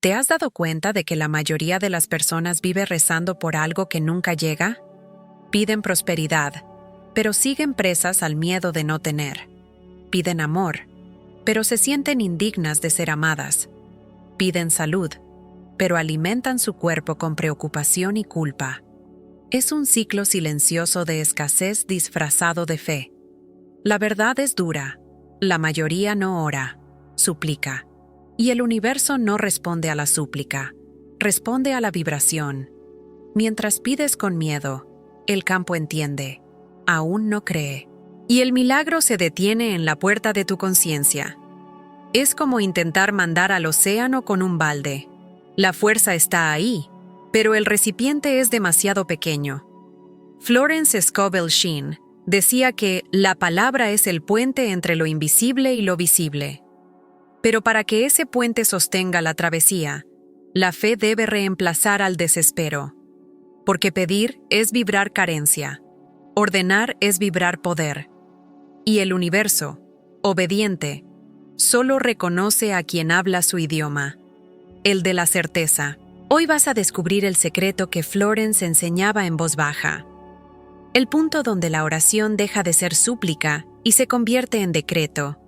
¿Te has dado cuenta de que la mayoría de las personas vive rezando por algo que nunca llega? Piden prosperidad, pero siguen presas al miedo de no tener. Piden amor, pero se sienten indignas de ser amadas. Piden salud, pero alimentan su cuerpo con preocupación y culpa. Es un ciclo silencioso de escasez disfrazado de fe. La verdad es dura. La mayoría no ora, suplica. Y el universo no responde a la súplica, responde a la vibración. Mientras pides con miedo, el campo entiende, aún no cree. Y el milagro se detiene en la puerta de tu conciencia. Es como intentar mandar al océano con un balde. La fuerza está ahí, pero el recipiente es demasiado pequeño. Florence Scovel Shinn decía que la palabra es el puente entre lo invisible y lo visible. Pero para que ese puente sostenga la travesía, la fe debe reemplazar al desespero. Porque pedir es vibrar carencia, ordenar es vibrar poder. Y el universo, obediente, solo reconoce a quien habla su idioma, el de la certeza. Hoy vas a descubrir el secreto que Florence enseñaba en voz baja. El punto donde la oración deja de ser súplica y se convierte en decreto.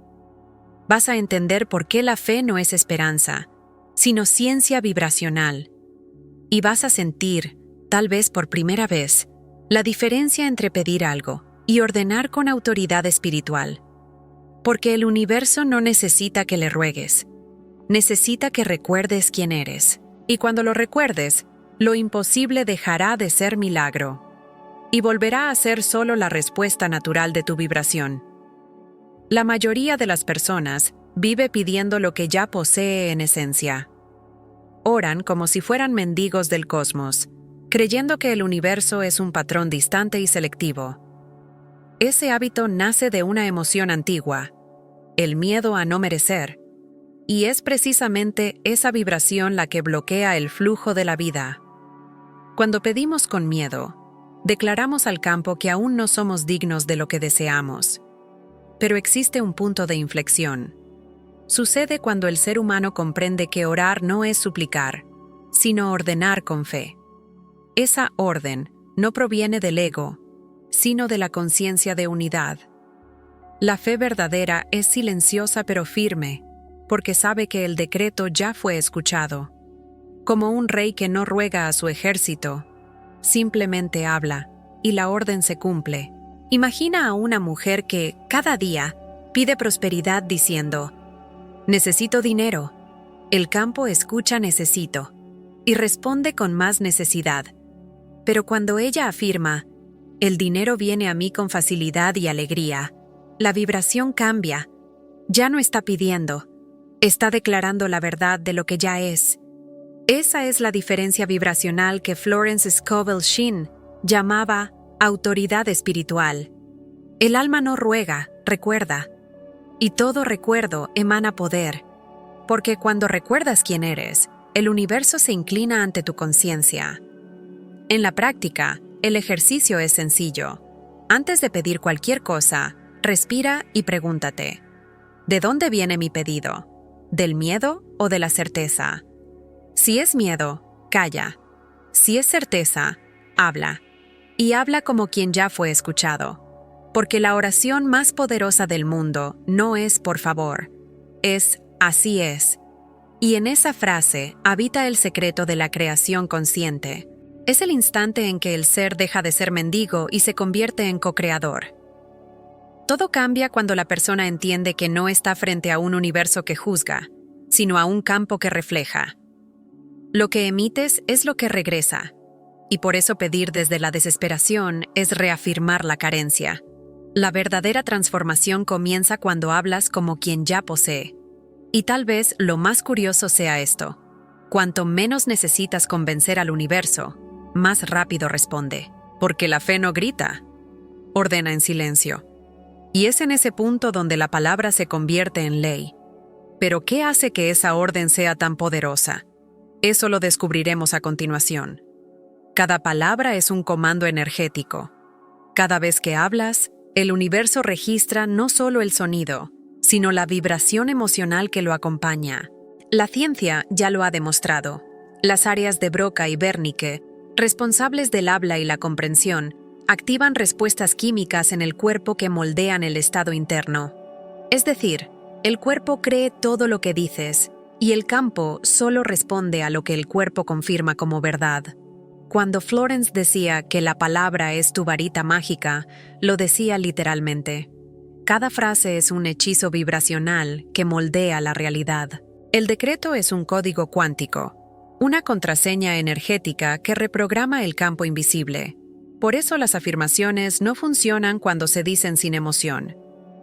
Vas a entender por qué la fe no es esperanza, sino ciencia vibracional. Y vas a sentir, tal vez por primera vez, la diferencia entre pedir algo y ordenar con autoridad espiritual. Porque el universo no necesita que le ruegues, necesita que recuerdes quién eres. Y cuando lo recuerdes, lo imposible dejará de ser milagro. Y volverá a ser solo la respuesta natural de tu vibración. La mayoría de las personas vive pidiendo lo que ya posee en esencia. Oran como si fueran mendigos del cosmos, creyendo que el universo es un patrón distante y selectivo. Ese hábito nace de una emoción antigua, el miedo a no merecer, y es precisamente esa vibración la que bloquea el flujo de la vida. Cuando pedimos con miedo, declaramos al campo que aún no somos dignos de lo que deseamos. Pero existe un punto de inflexión. Sucede cuando el ser humano comprende que orar no es suplicar, sino ordenar con fe. Esa orden no proviene del ego, sino de la conciencia de unidad. La fe verdadera es silenciosa pero firme, porque sabe que el decreto ya fue escuchado. Como un rey que no ruega a su ejército, simplemente habla, y la orden se cumple. Imagina a una mujer que, cada día, pide prosperidad diciendo, «Necesito dinero». El campo escucha «necesito» y responde con más necesidad. Pero cuando ella afirma, «El dinero viene a mí con facilidad y alegría», la vibración cambia. Ya no está pidiendo, está declarando la verdad de lo que ya es. Esa es la diferencia vibracional que Florence Scovel Shinn llamaba autoridad espiritual. El alma no ruega, recuerda. Y todo recuerdo emana poder. Porque cuando recuerdas quién eres, el universo se inclina ante tu conciencia. En la práctica, el ejercicio es sencillo. Antes de pedir cualquier cosa, respira y pregúntate, ¿de dónde viene mi pedido? ¿Del miedo o de la certeza? Si es miedo, calla. Si es certeza, habla. Y habla como quien ya fue escuchado. Porque la oración más poderosa del mundo no es por favor, es así es. Y en esa frase habita el secreto de la creación consciente. Es el instante en que el ser deja de ser mendigo y se convierte en co-creador. Todo cambia cuando la persona entiende que no está frente a un universo que juzga, sino a un campo que refleja. Lo que emites es lo que regresa. Y por eso pedir desde la desesperación es reafirmar la carencia. La verdadera transformación comienza cuando hablas como quien ya posee. Y tal vez lo más curioso sea esto. Cuanto menos necesitas convencer al universo, más rápido responde. Porque la fe no grita, ordena en silencio. Y es en ese punto donde la palabra se convierte en ley. Pero ¿qué hace que esa orden sea tan poderosa? Eso lo descubriremos a continuación. Cada palabra es un comando energético. Cada vez que hablas, el universo registra no solo el sonido, sino la vibración emocional que lo acompaña. La ciencia ya lo ha demostrado. Las áreas de Broca y Wernicke, responsables del habla y la comprensión, activan respuestas químicas en el cuerpo que moldean el estado interno. Es decir, el cuerpo cree todo lo que dices, y el campo solo responde a lo que el cuerpo confirma como verdad. Cuando Florence decía que la palabra es tu varita mágica, lo decía literalmente. Cada frase es un hechizo vibracional que moldea la realidad. El decreto es un código cuántico, una contraseña energética que reprograma el campo invisible. Por eso las afirmaciones no funcionan cuando se dicen sin emoción.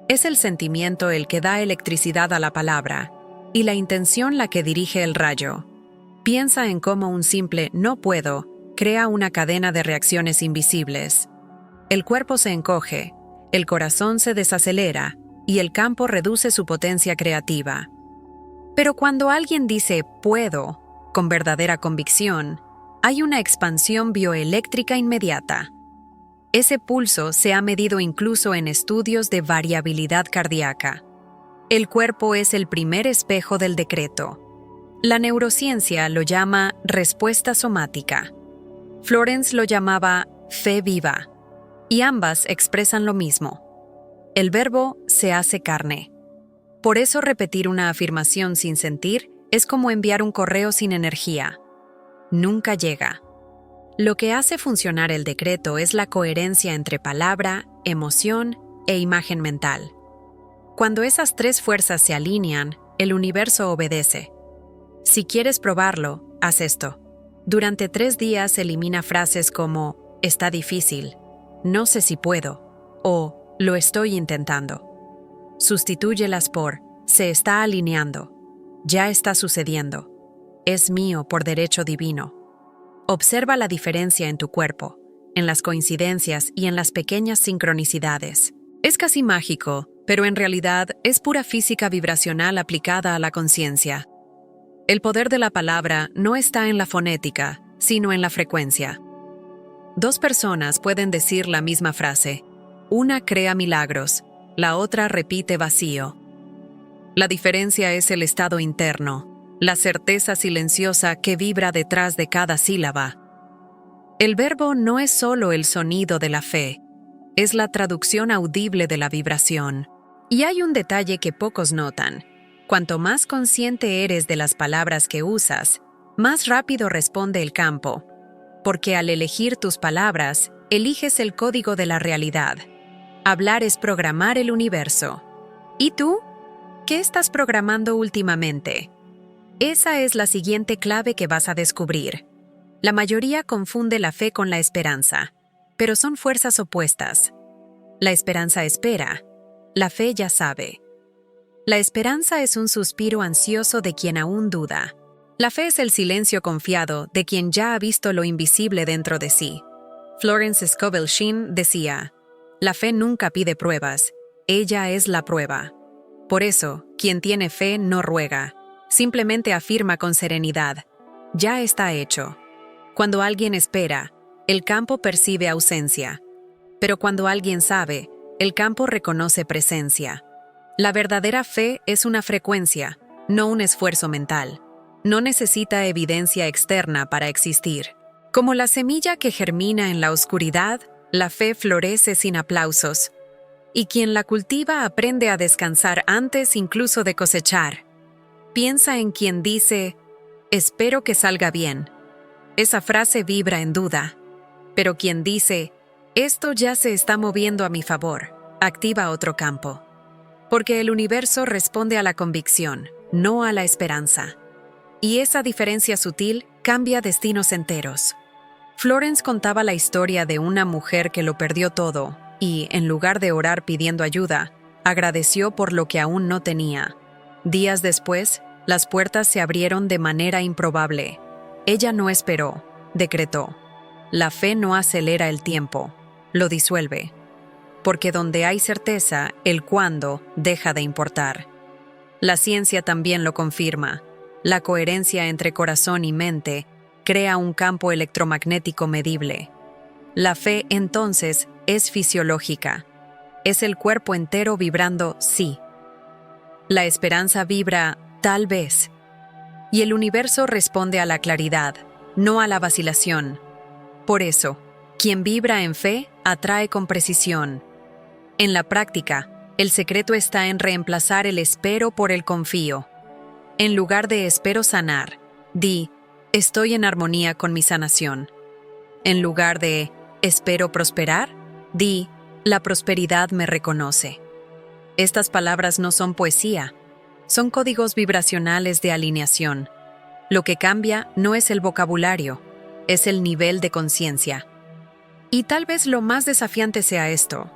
Es el sentimiento el que da electricidad a la palabra, y la intención la que dirige el rayo. Piensa en cómo un simple "no puedo" crea una cadena de reacciones invisibles. El cuerpo se encoge, el corazón se desacelera y el campo reduce su potencia creativa. Pero cuando alguien dice "puedo" con verdadera convicción, hay una expansión bioeléctrica inmediata. Ese pulso se ha medido incluso en estudios de variabilidad cardíaca. El cuerpo es el primer espejo del decreto. La neurociencia lo llama respuesta somática. Florence lo llamaba fe viva, y ambas expresan lo mismo. El verbo se hace carne. Por eso repetir una afirmación sin sentir es como enviar un correo sin energía. Nunca llega. Lo que hace funcionar el decreto es la coherencia entre palabra, emoción e imagen mental. Cuando esas tres fuerzas se alinean, el universo obedece. Si quieres probarlo, haz esto. Durante 3 días elimina frases como "está difícil", "no sé si puedo" o "lo estoy intentando". Sustitúyelas por "se está alineando", "ya está sucediendo", "es mío por derecho divino". Observa la diferencia en tu cuerpo, en las coincidencias y en las pequeñas sincronicidades. Es casi mágico, pero en realidad es pura física vibracional aplicada a la conciencia. El poder de la palabra no está en la fonética, sino en la frecuencia. 2 personas pueden decir la misma frase. Una crea milagros, la otra repite vacío. La diferencia es el estado interno, la certeza silenciosa que vibra detrás de cada sílaba. El verbo no es solo el sonido de la fe, es la traducción audible de la vibración. Y hay un detalle que pocos notan. Cuanto más consciente eres de las palabras que usas, más rápido responde el campo, porque al elegir tus palabras, eliges el código de la realidad. Hablar es programar el universo. ¿Y tú? ¿Qué estás programando últimamente? Esa es la siguiente clave que vas a descubrir. La mayoría confunde la fe con la esperanza, pero son fuerzas opuestas. La esperanza espera, la fe ya sabe. La esperanza es un suspiro ansioso de quien aún duda. La fe es el silencio confiado de quien ya ha visto lo invisible dentro de sí. Florence Scovel Shinn decía, la fe nunca pide pruebas, ella es la prueba. Por eso, quien tiene fe no ruega, simplemente afirma con serenidad, ya está hecho. Cuando alguien espera, el campo percibe ausencia. Pero cuando alguien sabe, el campo reconoce presencia. La verdadera fe es una frecuencia, no un esfuerzo mental. No necesita evidencia externa para existir. Como la semilla que germina en la oscuridad, la fe florece sin aplausos. Y quien la cultiva aprende a descansar antes incluso de cosechar. Piensa en quien dice, espero que salga bien. Esa frase vibra en duda. Pero quien dice, esto ya se está moviendo a mi favor, activa otro campo. Porque el universo responde a la convicción, no a la esperanza. Y esa diferencia sutil cambia destinos enteros. Florence contaba la historia de una mujer que lo perdió todo y, en lugar de orar pidiendo ayuda, agradeció por lo que aún no tenía. Días después, las puertas se abrieron de manera improbable. Ella no esperó, decretó. La fe no acelera el tiempo, lo disuelve. Porque donde hay certeza, el cuándo deja de importar. La ciencia también lo confirma. La coherencia entre corazón y mente crea un campo electromagnético medible. La fe, entonces, es fisiológica. Es el cuerpo entero vibrando sí. La esperanza vibra tal vez. y el universo responde a la claridad, no a la vacilación. Por eso, quien vibra en fe atrae con precisión. En la práctica, el secreto está en reemplazar el espero por el confío. En lugar de espero sanar, di, estoy en armonía con mi sanación. En lugar de espero prosperar, di, la prosperidad me reconoce. Estas palabras no son poesía, son códigos vibracionales de alineación. Lo que cambia no es el vocabulario, es el nivel de conciencia. Y tal vez lo más desafiante sea esto: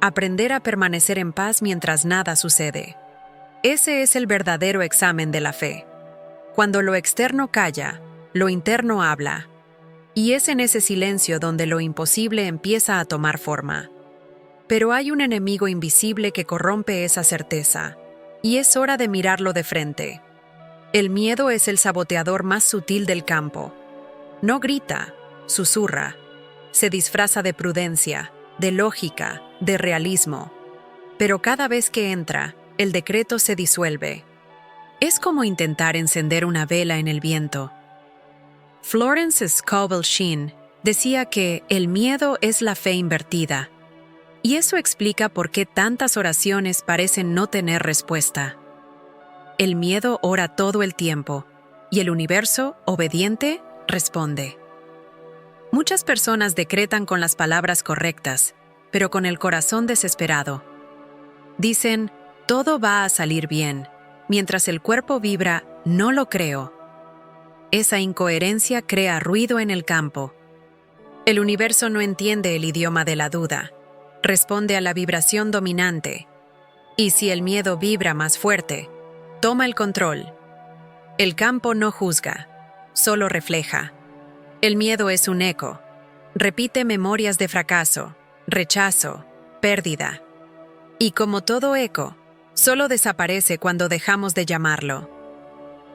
aprender a permanecer en paz mientras nada sucede. Ese es el verdadero examen de la fe. Cuando lo externo calla, lo interno habla. Y es en ese silencio donde lo imposible empieza a tomar forma. Pero hay un enemigo invisible que corrompe esa certeza, y es hora de mirarlo de frente. El miedo es el saboteador más sutil del campo. No grita, susurra. Se disfraza de prudencia, de lógica, de realismo. Pero cada vez que entra, el decreto se disuelve. Es como intentar encender una vela en el viento. Florence Scovel Shinn decía que el miedo es la fe invertida. Y eso explica por qué tantas oraciones parecen no tener respuesta. El miedo ora todo el tiempo, y el universo, obediente, responde. Muchas personas decretan con las palabras correctas, pero con el corazón desesperado. Dicen, todo va a salir bien, mientras el cuerpo vibra, no lo creo. Esa incoherencia crea ruido en el campo. El universo no entiende el idioma de la duda. Responde a la vibración dominante. Y si el miedo vibra más fuerte, toma el control. El campo no juzga, solo refleja. El miedo es un eco. Repite memorias de fracaso, rechazo, pérdida. Y como todo eco, solo desaparece cuando dejamos de llamarlo.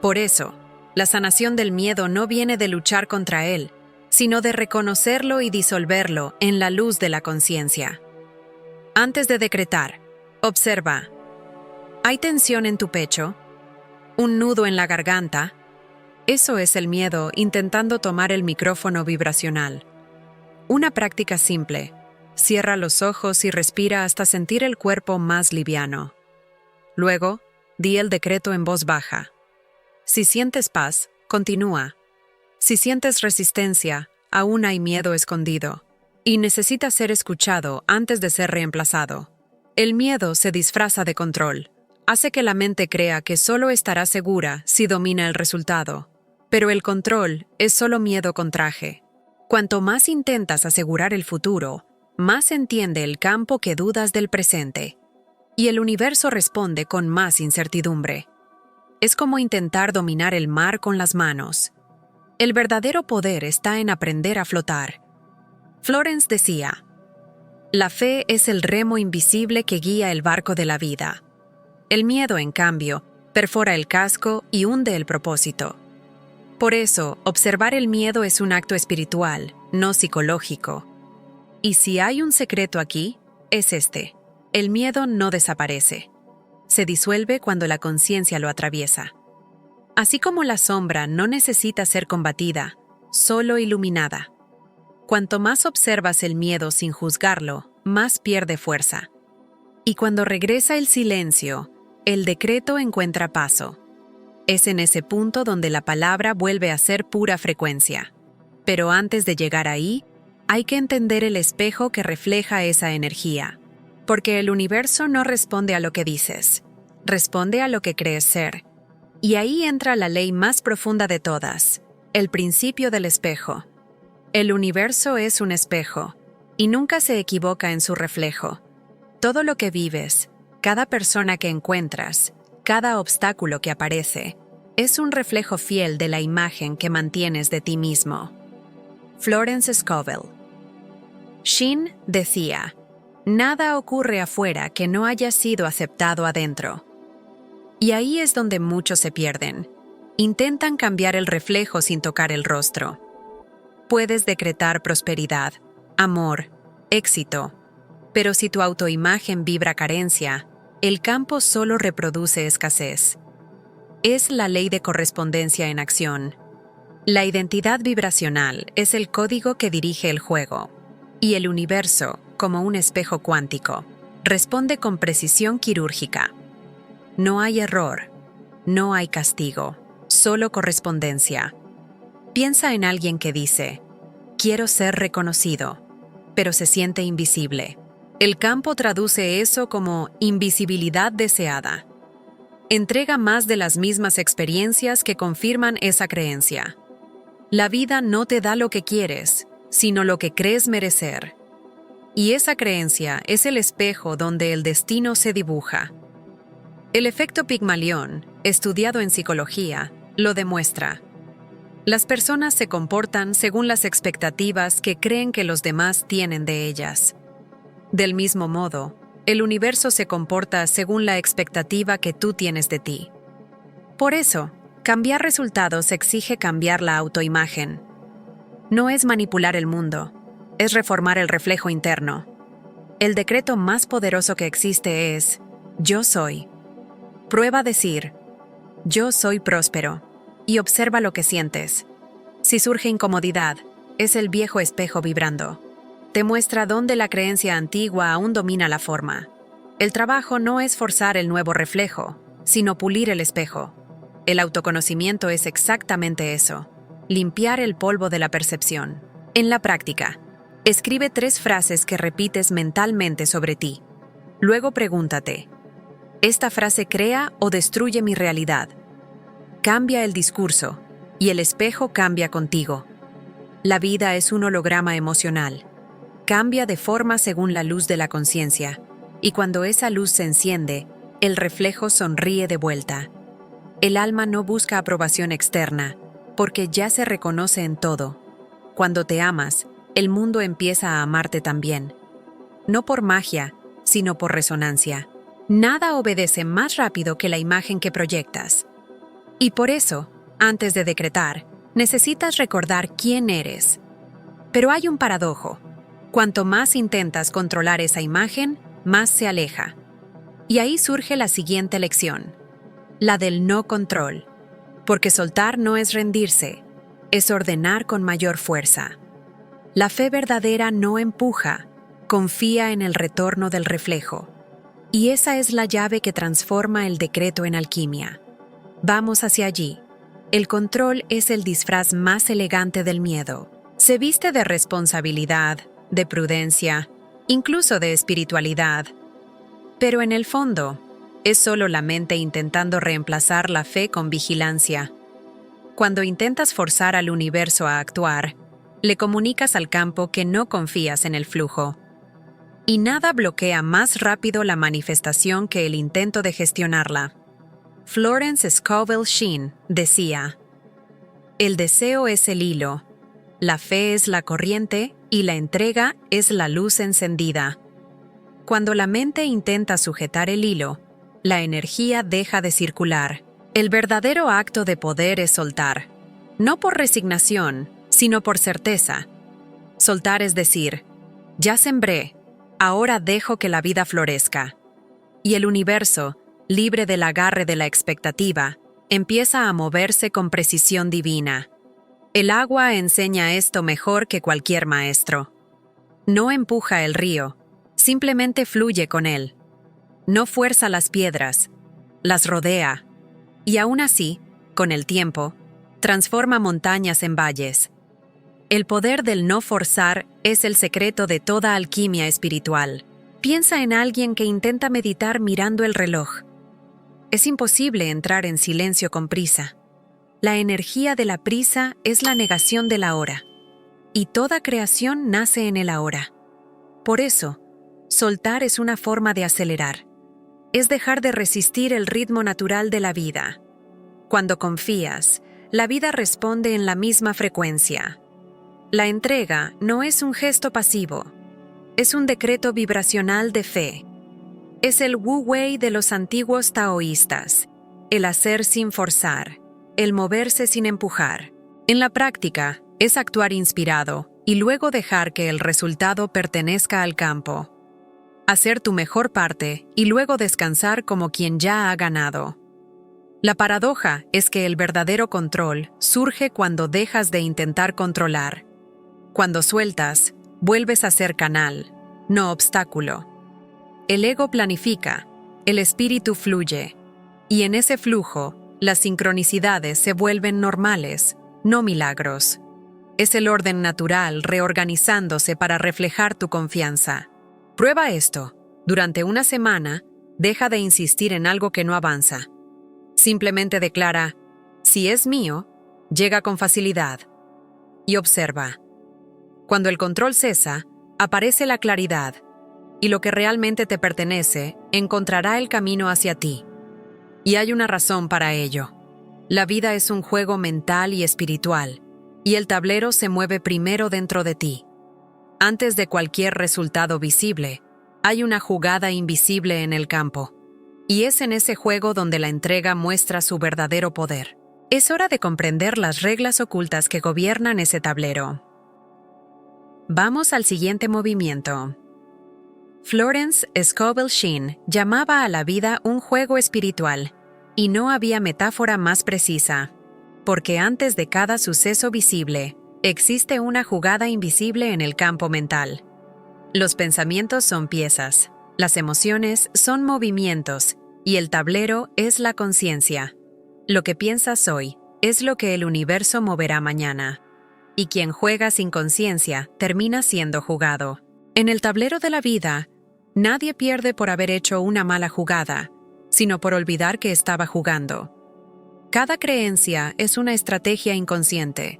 Por eso, la sanación del miedo no viene de luchar contra él, sino de reconocerlo y disolverlo en la luz de la conciencia. Antes de decretar, observa. ¿Hay tensión en tu pecho? ¿Un nudo en la garganta? Eso es el miedo intentando tomar el micrófono vibracional. Una práctica simple. Cierra los ojos y respira hasta sentir el cuerpo más liviano. Luego, di el decreto en voz baja. Si sientes paz, continúa. Si sientes resistencia, aún hay miedo escondido. Y necesita ser escuchado antes de ser reemplazado. El miedo se disfraza de control. Hace que la mente crea que solo estará segura si domina el resultado. Pero el control es solo miedo con traje. Cuanto más intentas asegurar el futuro, más entiende el campo que dudas del presente. Y el universo responde con más incertidumbre. Es como intentar dominar el mar con las manos. El verdadero poder está en aprender a flotar. Florence decía, la fe es el remo invisible que guía el barco de la vida. El miedo, en cambio, perfora el casco y hunde el propósito. Por eso, observar el miedo es un acto espiritual, no psicológico. Y si hay un secreto aquí, es este. El miedo no desaparece. Se disuelve cuando la conciencia lo atraviesa. Así como la sombra no necesita ser combatida, solo iluminada. Cuanto más observas el miedo sin juzgarlo, más pierde fuerza. Y cuando regresa el silencio, el decreto encuentra paso. Es en ese punto donde la palabra vuelve a ser pura frecuencia. Pero antes de llegar ahí, hay que entender el espejo que refleja esa energía. Porque el universo no responde a lo que dices, responde a lo que crees ser. Y ahí entra la ley más profunda de todas, el principio del espejo. El universo es un espejo, y nunca se equivoca en su reflejo. Todo lo que vives, cada persona que encuentras, cada obstáculo que aparece, es un reflejo fiel de la imagen que mantienes de ti mismo. Florence Scovel. Shinn decía, nada ocurre afuera que no haya sido aceptado adentro. Y ahí es donde muchos se pierden. Intentan cambiar el reflejo sin tocar el rostro. Puedes decretar prosperidad, amor, éxito, pero si tu autoimagen vibra carencia, el campo solo reproduce escasez. Es la ley de correspondencia en acción. La identidad vibracional es el código que dirige el juego, y el universo, como un espejo cuántico, responde con precisión quirúrgica. No hay error, no hay castigo, solo correspondencia. Piensa en alguien que dice, quiero ser reconocido, pero se siente invisible. El campo traduce eso como invisibilidad deseada. Entrega más de las mismas experiencias que confirman esa creencia. La vida no te da lo que quieres, sino lo que crees merecer. Y esa creencia es el espejo donde el destino se dibuja. El efecto Pigmalión, estudiado en psicología, lo demuestra. Las personas se comportan según las expectativas que creen que los demás tienen de ellas. Del mismo modo, el universo se comporta según la expectativa que tú tienes de ti. Por eso, cambiar resultados exige cambiar la autoimagen. No es manipular el mundo, es reformar el reflejo interno. El decreto más poderoso que existe es, yo soy. Prueba a decir, yo soy próspero, y observa lo que sientes. Si surge incomodidad, es el viejo espejo vibrando. Te muestra dónde la creencia antigua aún domina la forma. El trabajo no es forzar el nuevo reflejo, sino pulir el espejo. El autoconocimiento es exactamente eso, limpiar el polvo de la percepción. En la práctica, escribe 3 frases que repites mentalmente sobre ti. Luego pregúntate, ¿esta frase crea o destruye mi realidad? Cambia el discurso, y el espejo cambia contigo. La vida es un holograma emocional. Cambia de forma según la luz de la conciencia, y cuando esa luz se enciende, el reflejo sonríe de vuelta. El alma no busca aprobación externa, porque ya se reconoce en todo. Cuando te amas, el mundo empieza a amarte también. No por magia, sino por resonancia. Nada obedece más rápido que la imagen que proyectas. Y por eso, antes de decretar, necesitas recordar quién eres. Pero hay un paradojo. Cuanto más intentas controlar esa imagen, más se aleja. Y ahí surge la siguiente lección, la del no control. Porque soltar no es rendirse, es ordenar con mayor fuerza. La fe verdadera no empuja, confía en el retorno del reflejo. Y esa es la llave que transforma el decreto en alquimia. Vamos hacia allí. El control es el disfraz más elegante del miedo. Se viste de responsabilidad, de prudencia, incluso de espiritualidad. Pero en el fondo, es solo la mente intentando reemplazar la fe con vigilancia. Cuando intentas forzar al universo a actuar, le comunicas al campo que no confías en el flujo. Y nada bloquea más rápido la manifestación que el intento de gestionarla. Florence Scovel Shinn decía, el deseo es el hilo, la fe es la corriente y la entrega es la luz encendida. Cuando la mente intenta sujetar el hilo, la energía deja de circular. El verdadero acto de poder es soltar, no por resignación, sino por certeza. Soltar es decir, ya sembré, ahora dejo que la vida florezca. Y el universo, libre del agarre de la expectativa, empieza a moverse con precisión divina. El agua enseña esto mejor que cualquier maestro. No empuja el río, simplemente fluye con él. No fuerza las piedras, las rodea. Y aún así, con el tiempo, transforma montañas en valles. El poder del no forzar es el secreto de toda alquimia espiritual. Piensa en alguien que intenta meditar mirando el reloj. Es imposible entrar en silencio con prisa. La energía de la prisa es la negación de la hora. Y toda creación nace en el ahora. Por eso, soltar es una forma de acelerar. Es dejar de resistir el ritmo natural de la vida. Cuando confías, la vida responde en la misma frecuencia. La entrega no es un gesto pasivo. Es un decreto vibracional de fe. Es el Wu Wei de los antiguos taoístas, el hacer sin forzar, el moverse sin empujar. En la práctica, es actuar inspirado y luego dejar que el resultado pertenezca al campo. Hacer tu mejor parte y luego descansar como quien ya ha ganado. La paradoja es que el verdadero control surge cuando dejas de intentar controlar. Cuando sueltas, vuelves a ser canal, no obstáculo. El ego planifica, el espíritu fluye, y en ese flujo, las sincronicidades se vuelven normales, no milagros. Es el orden natural reorganizándose para reflejar tu confianza. Prueba esto. Durante una semana, deja de insistir en algo que no avanza. Simplemente declara, si es mío, llega con facilidad. Y observa. Cuando el control cesa, aparece la claridad, y lo que realmente te pertenece encontrará el camino hacia ti. Y hay una razón para ello. La vida es un juego mental y espiritual, y el tablero se mueve primero dentro de ti. Antes de cualquier resultado visible, hay una jugada invisible en el campo. Y es en ese juego donde la entrega muestra su verdadero poder. Es hora de comprender las reglas ocultas que gobiernan ese tablero. Vamos al siguiente movimiento. Florence Scovel Shinn llamaba a la vida un juego espiritual, y no había metáfora más precisa, porque antes de cada suceso visible, existe una jugada invisible en el campo mental. Los pensamientos son piezas, las emociones son movimientos, y el tablero es la conciencia. Lo que piensas hoy es lo que el universo moverá mañana, y quien juega sin conciencia termina siendo jugado. En el tablero de la vida, nadie pierde por haber hecho una mala jugada, sino por olvidar que estaba jugando. Cada creencia es una estrategia inconsciente,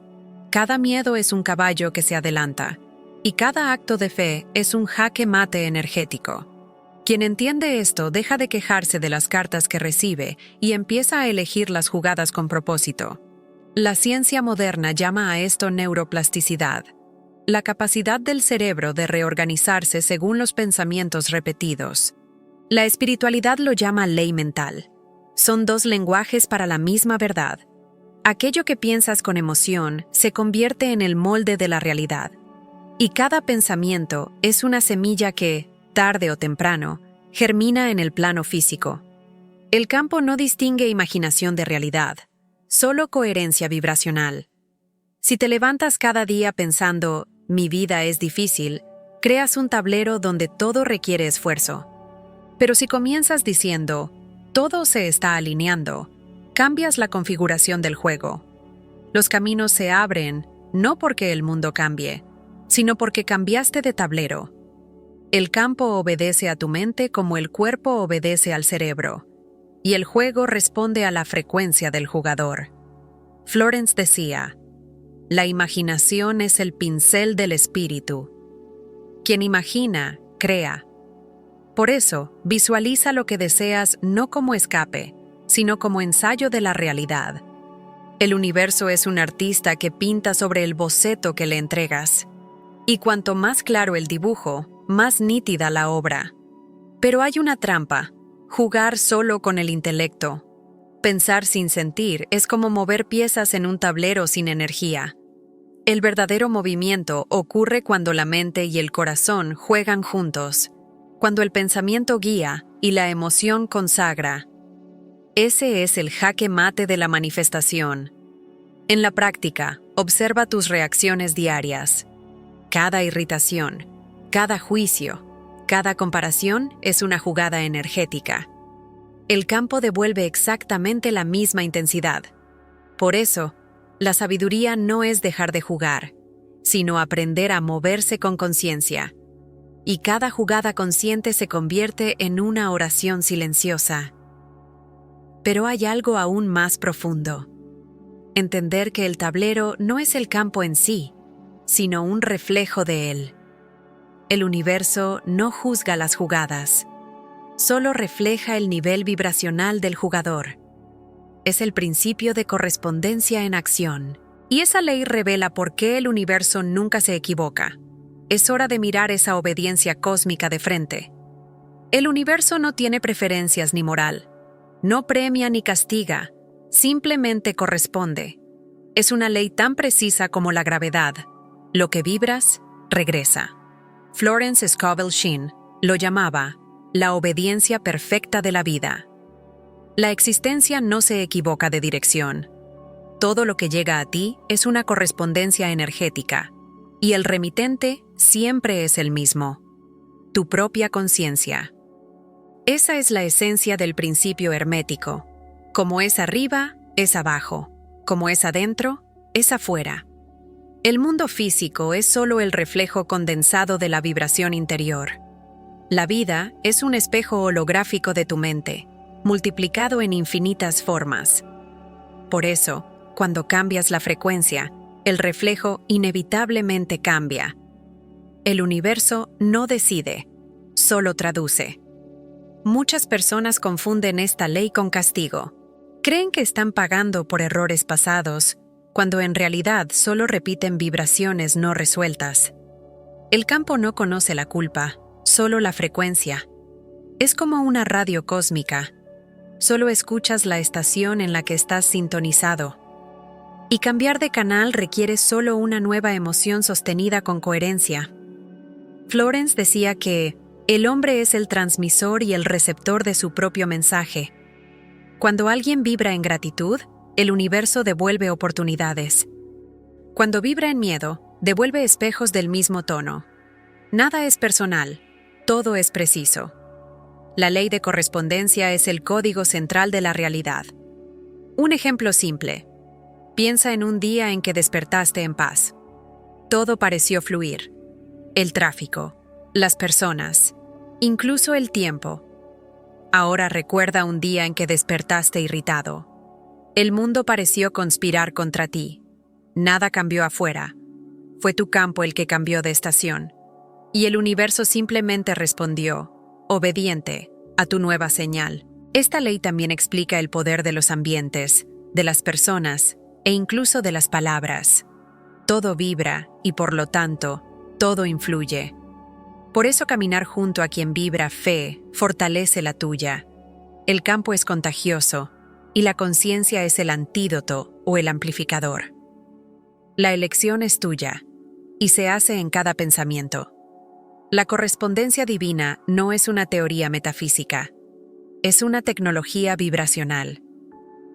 cada miedo es un caballo que se adelanta, y cada acto de fe es un jaque mate energético. Quien entiende esto deja de quejarse de las cartas que recibe y empieza a elegir las jugadas con propósito. La ciencia moderna llama a esto neuroplasticidad, la capacidad del cerebro de reorganizarse según los pensamientos repetidos. La espiritualidad lo llama ley mental. Son dos lenguajes para la misma verdad. Aquello que piensas con emoción se convierte en el molde de la realidad. Y cada pensamiento es una semilla que, tarde o temprano, germina en el plano físico. El campo no distingue imaginación de realidad, solo coherencia vibracional. Si te levantas cada día pensando, mi vida es difícil, creas un tablero donde todo requiere esfuerzo. Pero si comienzas diciendo, todo se está alineando, cambias la configuración del juego. Los caminos se abren, no porque el mundo cambie, sino porque cambiaste de tablero. El campo obedece a tu mente como el cuerpo obedece al cerebro, y el juego responde a la frecuencia del jugador. Florence decía, la imaginación es el pincel del espíritu. Quien imagina, crea. Por eso, visualiza lo que deseas no como escape, sino como ensayo de la realidad. El universo es un artista que pinta sobre el boceto que le entregas. Y cuanto más claro el dibujo, más nítida la obra. Pero hay una trampa, jugar solo con el intelecto. Pensar sin sentir es como mover piezas en un tablero sin energía. El verdadero movimiento ocurre cuando la mente y el corazón juegan juntos, cuando el pensamiento guía y la emoción consagra. Ese es el jaque mate de la manifestación. En la práctica, observa tus reacciones diarias. Cada irritación, cada juicio, cada comparación es una jugada energética. El campo devuelve exactamente la misma intensidad. Por eso, la sabiduría no es dejar de jugar, sino aprender a moverse con conciencia. Y cada jugada consciente se convierte en una oración silenciosa. Pero hay algo aún más profundo. Entender que el tablero no es el campo en sí, sino un reflejo de él. El universo no juzga las jugadas, solo refleja el nivel vibracional del jugador. Es el principio de correspondencia en acción, y esa ley revela por qué el universo nunca se equivoca. Es hora de mirar esa obediencia cósmica de frente. El universo no tiene preferencias ni moral, no premia ni castiga, simplemente corresponde. Es una ley tan precisa como la gravedad. Lo que vibras, regresa. Florence Scovel Shinn lo llamaba la obediencia perfecta de la vida. La existencia no se equivoca de dirección. Todo lo que llega a ti es una correspondencia energética, y el remitente siempre es el mismo, tu propia conciencia. Esa es la esencia del principio hermético. Como es arriba, es abajo. Como es adentro, es afuera. El mundo físico es solo el reflejo condensado de la vibración interior. La vida es un espejo holográfico de tu mente, multiplicado en infinitas formas. Por eso, cuando cambias la frecuencia, el reflejo inevitablemente cambia. El universo no decide, solo traduce. Muchas personas confunden esta ley con castigo. Creen que están pagando por errores pasados, cuando en realidad solo repiten vibraciones no resueltas. El campo no conoce la culpa, solo la frecuencia. Es como una radio cósmica. Solo escuchas la estación en la que estás sintonizado. Y cambiar de canal requiere solo una nueva emoción sostenida con coherencia. Florence decía que el hombre es el transmisor y el receptor de su propio mensaje. Cuando alguien vibra en gratitud, el universo devuelve oportunidades. Cuando vibra en miedo, devuelve espejos del mismo tono. Nada es personal, todo es preciso. La ley de correspondencia es el código central de la realidad. Un ejemplo simple. Piensa en un día en que despertaste en paz. Todo pareció fluir. El tráfico, las personas, incluso el tiempo. Ahora recuerda un día en que despertaste irritado. El mundo pareció conspirar contra ti. Nada cambió afuera. Fue tu campo el que cambió de estación. Y el universo simplemente respondió, obediente, a tu nueva señal. Esta ley también explica el poder de los ambientes, de las personas e incluso de las palabras. Todo vibra y por lo tanto, todo influye. Por eso caminar junto a quien vibra fe fortalece la tuya. El campo es contagioso y la conciencia es el antídoto o el amplificador. La elección es tuya y se hace en cada pensamiento. La correspondencia divina no es una teoría metafísica, es una tecnología vibracional.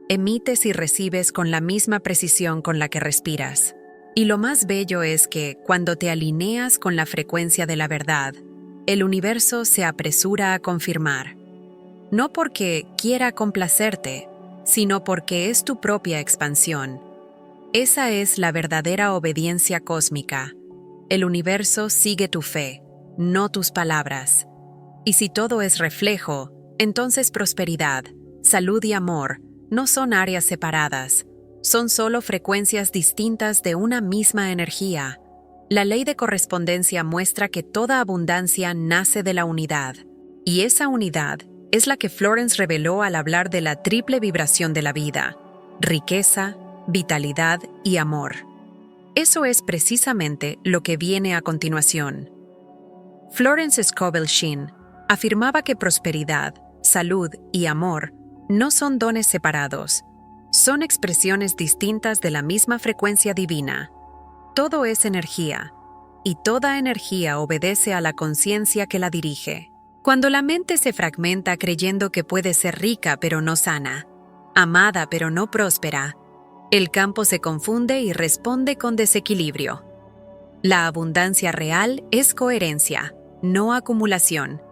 Emites y recibes con la misma precisión con la que respiras. Y lo más bello es que, cuando te alineas con la frecuencia de la verdad, el universo se apresura a confirmar. No porque quiera complacerte, sino porque es tu propia expansión. Esa es la verdadera obediencia cósmica. El universo sigue tu fe, no tus palabras. Y si todo es reflejo, entonces prosperidad, salud y amor no son áreas separadas. Son solo frecuencias distintas de una misma energía. La ley de correspondencia muestra que toda abundancia nace de la unidad, y esa unidad es la que Florence reveló al hablar de la triple vibración de la vida: riqueza, vitalidad y amor. Eso es precisamente lo que viene a continuación. Florence Scovel Shinn afirmaba que prosperidad, salud y amor no son dones separados. Son expresiones distintas de la misma frecuencia divina. Todo es energía, y toda energía obedece a la conciencia que la dirige. Cuando la mente se fragmenta creyendo que puede ser rica pero no sana, amada pero no próspera, el campo se confunde y responde con desequilibrio. La abundancia real es coherencia, no acumulación.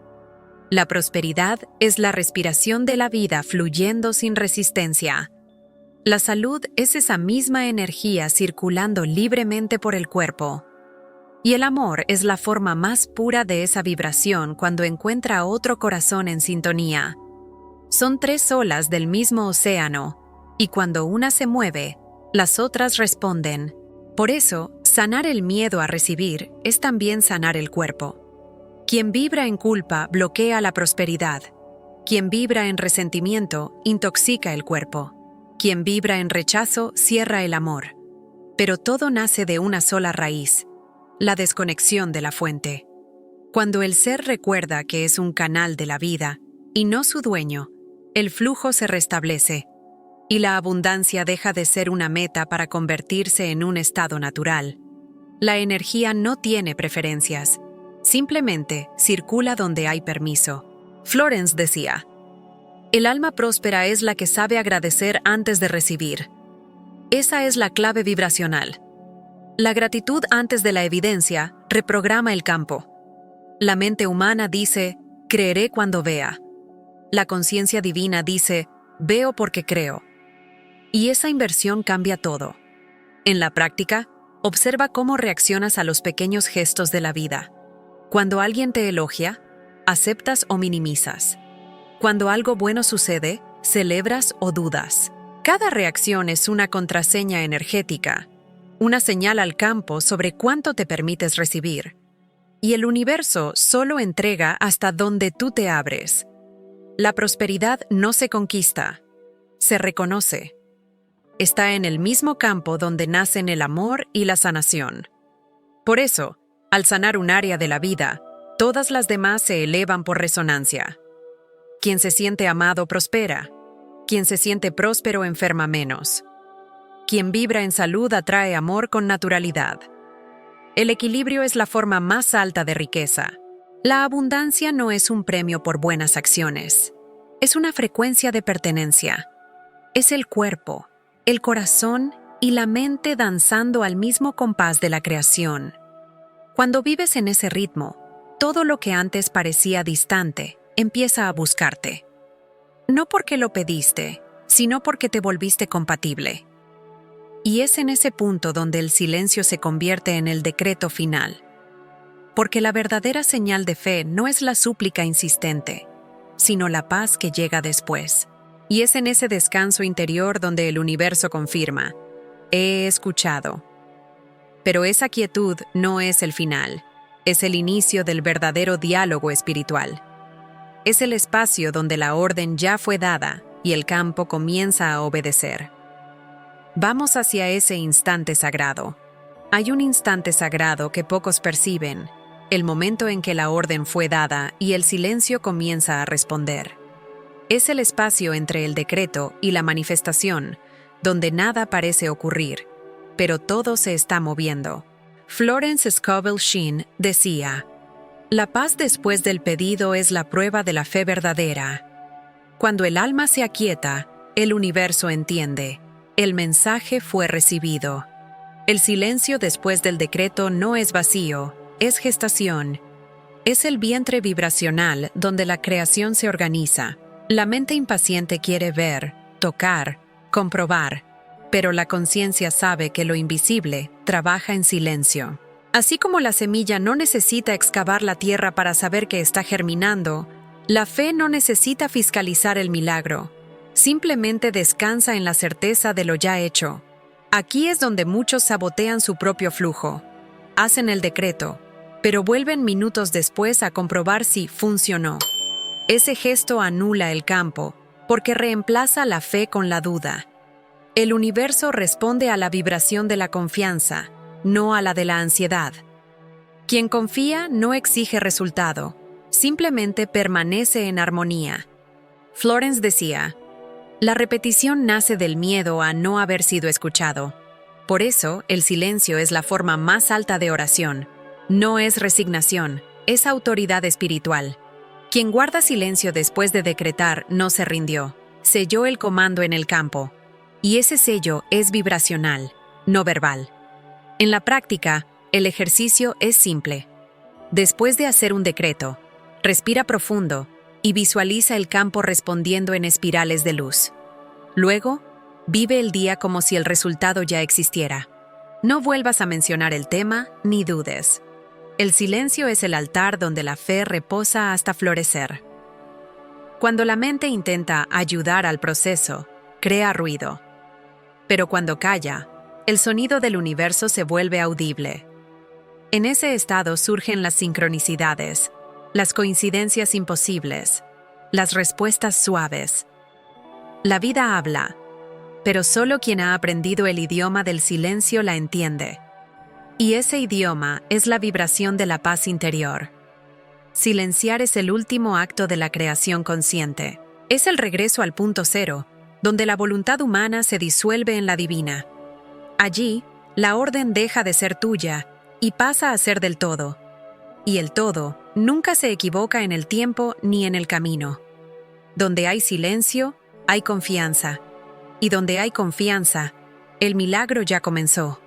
La prosperidad es la respiración de la vida fluyendo sin resistencia. La salud es esa misma energía circulando libremente por el cuerpo. Y el amor es la forma más pura de esa vibración cuando encuentra otro corazón en sintonía. Son tres olas del mismo océano, y cuando una se mueve, las otras responden. Por eso, sanar el miedo a recibir es también sanar el cuerpo. Quien vibra en culpa bloquea la prosperidad. Quien vibra en resentimiento intoxica el cuerpo. Quien vibra en rechazo cierra el amor. Pero todo nace de una sola raíz: la desconexión de la fuente. Cuando el ser recuerda que es un canal de la vida y no su dueño, el flujo se restablece y la abundancia deja de ser una meta para convertirse en un estado natural. La energía no tiene preferencias, simplemente circula donde hay permiso. Florence decía: El alma próspera es la que sabe agradecer antes de recibir. Esa es la clave vibracional. La gratitud antes de la evidencia reprograma el campo. La mente humana dice, creeré cuando vea. La conciencia divina dice, veo porque creo. Y esa inversión cambia todo. En la práctica, observa cómo reaccionas a los pequeños gestos de la vida. Cuando alguien te elogia, aceptas o minimizas. Cuando algo bueno sucede, celebras o dudas. Cada reacción es una contraseña energética, una señal al campo sobre cuánto te permites recibir. Y el universo solo entrega hasta donde tú te abres. La prosperidad no se conquista, se reconoce. Está en el mismo campo donde nacen el amor y la sanación. Por eso, al sanar un área de la vida, todas las demás se elevan por resonancia. Quien se siente amado prospera. Quien se siente próspero enferma menos. Quien vibra en salud atrae amor con naturalidad. El equilibrio es la forma más alta de riqueza. La abundancia no es un premio por buenas acciones. Es una frecuencia de pertenencia. Es el cuerpo, el corazón y la mente danzando al mismo compás de la creación. Cuando vives en ese ritmo, todo lo que antes parecía distante empieza a buscarte. No porque lo pediste, sino porque te volviste compatible. Y es en ese punto donde el silencio se convierte en el decreto final. Porque la verdadera señal de fe no es la súplica insistente, sino la paz que llega después. Y es en ese descanso interior donde el universo confirma, he escuchado. Pero esa quietud no es el final, es el inicio del verdadero diálogo espiritual. Es el espacio donde la orden ya fue dada y el campo comienza a obedecer. Vamos hacia ese instante sagrado. Hay un instante sagrado que pocos perciben, el momento en que la orden fue dada y el silencio comienza a responder. Es el espacio entre el decreto y la manifestación, donde nada parece ocurrir, pero todo se está moviendo. Florence Scovel Shinn decía, la paz después del pedido es la prueba de la fe verdadera. Cuando el alma se aquieta, el universo entiende. El mensaje fue recibido. El silencio después del decreto no es vacío, es gestación. Es el vientre vibracional donde la creación se organiza. La mente impaciente quiere ver, tocar, comprobar, pero la conciencia sabe que lo invisible trabaja en silencio. Así como la semilla no necesita excavar la tierra para saber que está germinando, la fe no necesita fiscalizar el milagro. Simplemente descansa en la certeza de lo ya hecho. Aquí es donde muchos sabotean su propio flujo. Hacen el decreto, pero vuelven minutos después a comprobar si funcionó. Ese gesto anula el campo, porque reemplaza la fe con la duda. El universo responde a la vibración de la confianza, no a la de la ansiedad. Quien confía no exige resultado, simplemente permanece en armonía. Florence decía, la repetición nace del miedo a no haber sido escuchado. Por eso, el silencio es la forma más alta de oración. No es resignación, es autoridad espiritual. Quien guarda silencio después de decretar no se rindió, selló el comando en el campo. Y ese sello es vibracional, no verbal. En la práctica, el ejercicio es simple. Después de hacer un decreto, respira profundo y visualiza el campo respondiendo en espirales de luz. Luego, vive el día como si el resultado ya existiera. No vuelvas a mencionar el tema ni dudes. El silencio es el altar donde la fe reposa hasta florecer. Cuando la mente intenta ayudar al proceso, crea ruido. Pero cuando calla, el sonido del universo se vuelve audible. En ese estado surgen las sincronicidades, las coincidencias imposibles, las respuestas suaves. La vida habla, pero solo quien ha aprendido el idioma del silencio la entiende. Y ese idioma es la vibración de la paz interior. Silenciar es el último acto de la creación consciente. Es el regreso al punto cero, donde la voluntad humana se disuelve en la divina. Allí, la orden deja de ser tuya y pasa a ser del todo. Y el todo nunca se equivoca en el tiempo ni en el camino. Donde hay silencio, hay confianza. Y donde hay confianza, el milagro ya comenzó.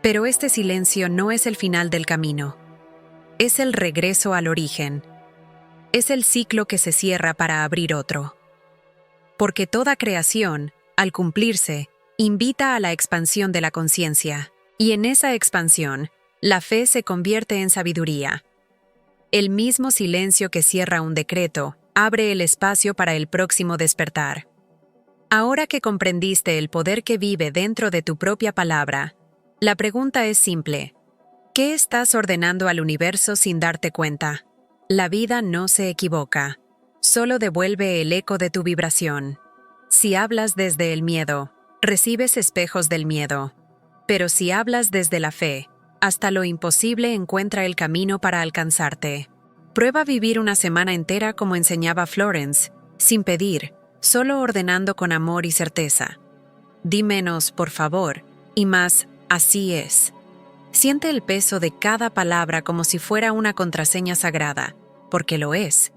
Pero este silencio no es el final del camino. Es el regreso al origen. Es el ciclo que se cierra para abrir otro. Porque toda creación, al cumplirse, invita a la expansión de la conciencia. Y en esa expansión, la fe se convierte en sabiduría. El mismo silencio que cierra un decreto, abre el espacio para el próximo despertar. Ahora que comprendiste el poder que vive dentro de tu propia palabra, la pregunta es simple. ¿Qué estás ordenando al universo sin darte cuenta? La vida no se equivoca, solo devuelve el eco de tu vibración. Si hablas desde el miedo, recibes espejos del miedo. Pero si hablas desde la fe, hasta lo imposible encuentra el camino para alcanzarte. Prueba vivir una semana entera como enseñaba Florence, sin pedir, solo ordenando con amor y certeza. Di menos, por favor, y más, así es. Siente el peso de cada palabra como si fuera una contraseña sagrada, porque lo es.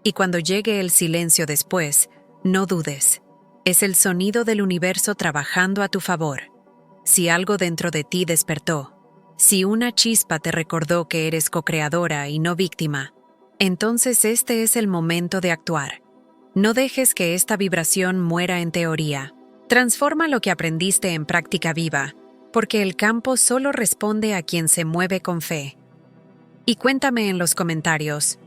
Y cuando llegue el silencio después, no dudes. Es el sonido del universo trabajando a tu favor. Si algo dentro de ti despertó, si una chispa te recordó que eres co-creadora y no víctima, entonces este es el momento de actuar. No dejes que esta vibración muera en teoría. Transforma lo que aprendiste en práctica viva, porque el campo solo responde a quien se mueve con fe. Y cuéntame en los comentarios,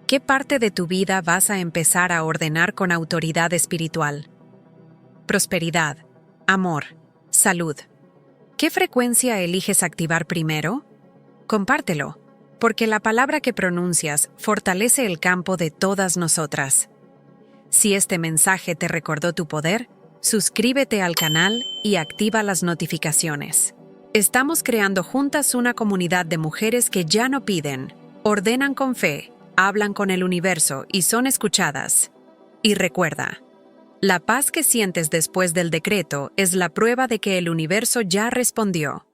¿qué parte de tu vida vas a empezar a ordenar con autoridad espiritual? Prosperidad, amor, salud. ¿Qué frecuencia eliges activar primero? Compártelo, porque la palabra que pronuncias fortalece el campo de todas nosotras. Si este mensaje te recordó tu poder, suscríbete al canal y activa las notificaciones. Estamos creando juntas una comunidad de mujeres que ya no piden, ordenan con fe, hablan con el universo y son escuchadas. Y recuerda, la paz que sientes después del decreto es la prueba de que el universo ya respondió.